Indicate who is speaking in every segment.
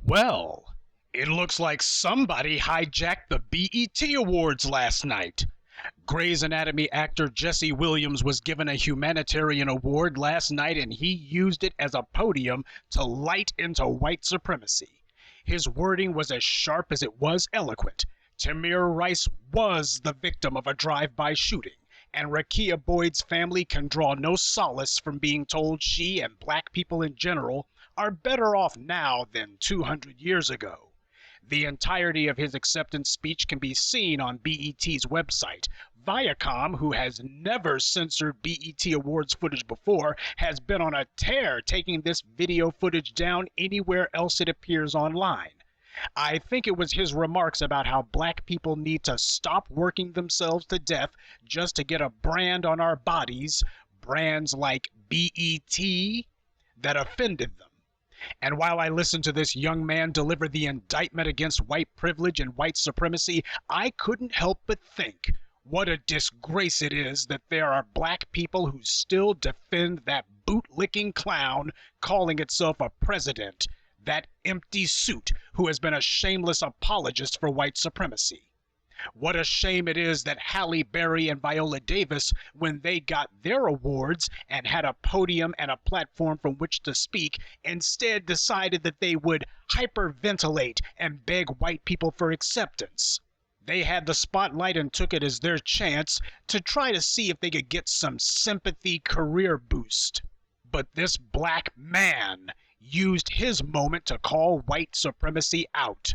Speaker 1: Well, it looks like somebody hijacked the BET Awards last night. Grey's Anatomy actor Jesse Williams was given a humanitarian award last night, and he used it as a podium to light into white supremacy. His wording was as sharp as it was eloquent. Tamir Rice was the victim of a drive-by shooting, and Rakia Boyd's family can draw no solace from being told she and black people in general are better off now than 200 years ago. The entirety of his acceptance speech can be seen on BET's website. Viacom, who has never censored BET Awards footage before, has been on a tear taking this video footage down anywhere else it appears online. I think it was his remarks about how black people need to stop working themselves to death just to get a brand on our bodies, brands like BET, that offended them. And while I listened to this young man deliver the indictment against white privilege and white supremacy, I couldn't help but think, what a disgrace it is that there are black people who still defend that boot-licking clown calling itself a president, that empty suit who has been a shameless apologist for white supremacy. What a shame it is that Halle Berry and Viola Davis, when they got their awards and had a podium and a platform from which to speak, instead decided that they would hyperventilate and beg white people for acceptance. They had the spotlight and took it as their chance to try to see if they could get some sympathy career boost. But this black man used his moment to call white supremacy out.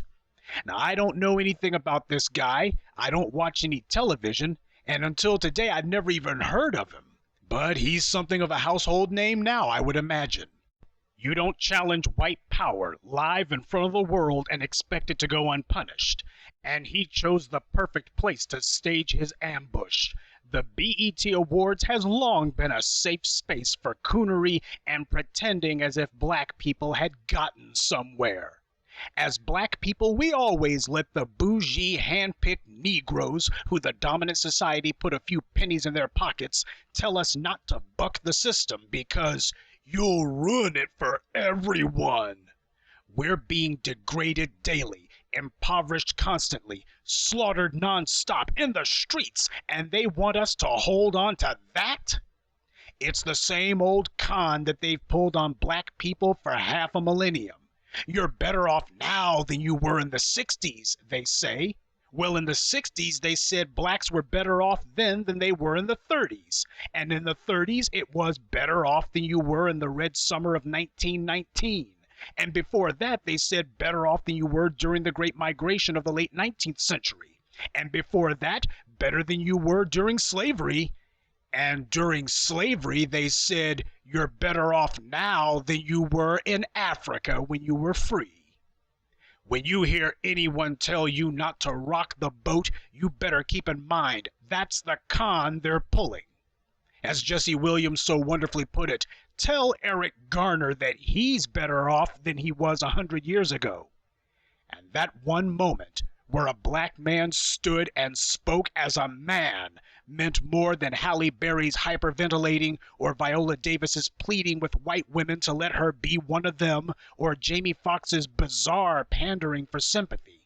Speaker 1: Now, I don't know anything about this guy, I don't watch any television, and until today I'd never even heard of him. But he's something of a household name now, I would imagine. You don't challenge white power live in front of the world and expect it to go unpunished. And he chose the perfect place to stage his ambush. The BET Awards has long been a safe space for coonery and pretending as if black people had gotten somewhere. As black people, we always let the bougie, hand-picked Negroes who the dominant society put a few pennies in their pockets tell us not to buck the system because you'll ruin it for everyone. We're being degraded daily, impoverished constantly, slaughtered nonstop in the streets, and they want us to hold on to that? It's the same old con that they've pulled on black people for half a millennium. You're better off now than you were in the 60s, they say. Well, in the 60s, they said blacks were better off then than they were in the 30s. And in the 30s, it was better off than you were in the Red Summer of 1919. And before that, they said better off than you were during the Great Migration of the late 19th century. And before that, better than you were during slavery. And during slavery, they said, you're better off now than you were in Africa when you were free. When you hear anyone tell you not to rock the boat, you better keep in mind that's the con they're pulling. As Jesse Williams so wonderfully put it, tell Eric Garner that he's better off than he was 100 years ago. And that one moment where a black man stood and spoke as a man meant more than Halle Berry's hyperventilating or Viola Davis's pleading with white women to let her be one of them or Jamie Foxx's bizarre pandering for sympathy.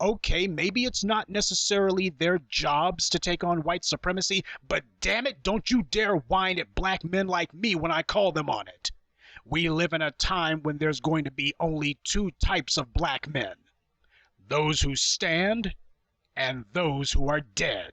Speaker 1: Okay, maybe it's not necessarily their jobs to take on white supremacy, but damn it, don't you dare whine at black men like me when I call them on it. We live in a time when there's going to be only two types of black men. Those who stand and those who are dead.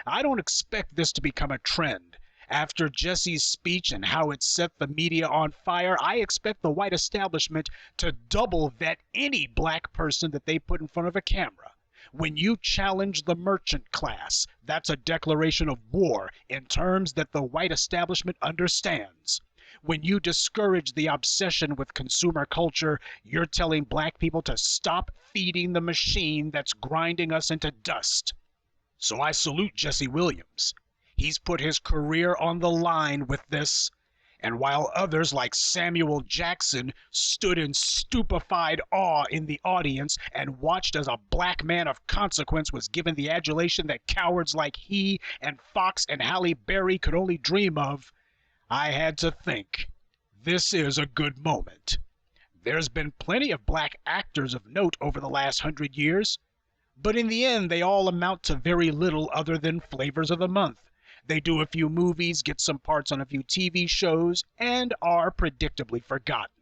Speaker 1: I don't expect this to become a trend. After Jesse's speech and how it set the media on fire, I expect the white establishment to double vet any black person that they put in front of a camera. When you challenge the merchant class, that's a declaration of war in terms that the white establishment understands. When you discourage the obsession with consumer culture, you're telling black people to stop feeding the machine that's grinding us into dust. So I salute Jesse Williams. He's put his career on the line with this, and while others like Samuel Jackson stood in stupefied awe in the audience and watched as a black man of consequence was given the adulation that cowards like he and Fox and Halle Berry could only dream of, I had to think, this is a good moment. There's been plenty of black actors of note over the last 100 years, but in the end they all amount to very little other than flavors of the month. They do a few movies, get some parts on a few TV shows, and are predictably forgotten.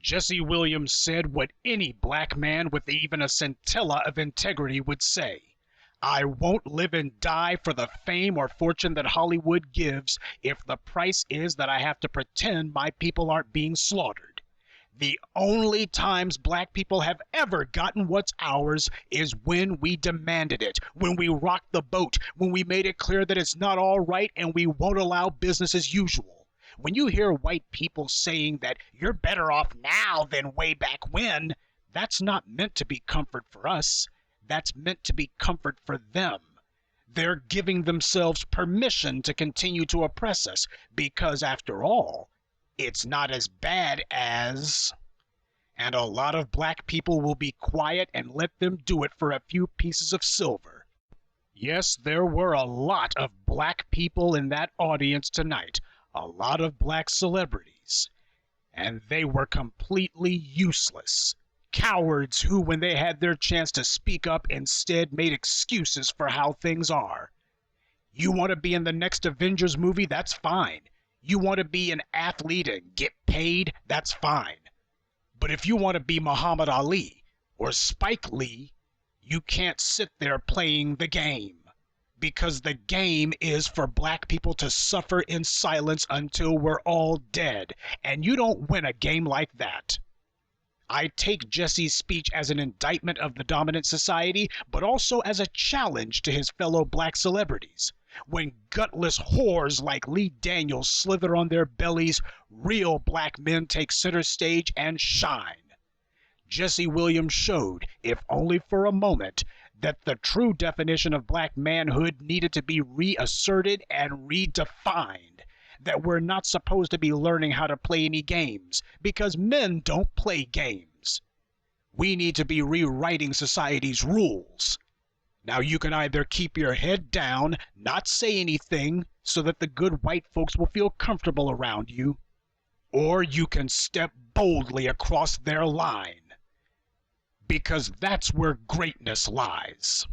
Speaker 1: Jesse Williams said what any black man with even a scintilla of integrity would say. I won't live and die for the fame or fortune that Hollywood gives if the price is that I have to pretend my people aren't being slaughtered. The only times black people have ever gotten what's ours is when we demanded it, when we rocked the boat, when we made it clear that it's not all right and we won't allow business as usual. When you hear white people saying that you're better off now than way back when, that's not meant to be comfort for us. That's meant to be comfort for them. They're giving themselves permission to continue to oppress us because, after all, it's not as bad as... And a lot of black people will be quiet and let them do it for a few pieces of silver. Yes, there were a lot of black people in that audience tonight. A lot of black celebrities. And they were completely useless. Cowards who, when they had their chance to speak up, instead made excuses for how things are. You want to be in the next Avengers movie? That's fine. You want to be an athlete and get paid? That's fine. But if you want to be Muhammad Ali or Spike Lee, you can't sit there playing the game. Because the game is for black people to suffer in silence until we're all dead. And you don't win a game like that. I take Jesse's speech as an indictment of the dominant society, but also as a challenge to his fellow black celebrities. When gutless whores like Lee Daniels slither on their bellies, real black men take center stage and shine. Jesse Williams showed, if only for a moment, that the true definition of black manhood needed to be reasserted and redefined. That we're not supposed to be learning how to play any games, because men don't play games. We need to be rewriting society's rules. Now you can either keep your head down, not say anything, so that the good white folks will feel comfortable around you, or you can step boldly across their line. Because that's where greatness lies.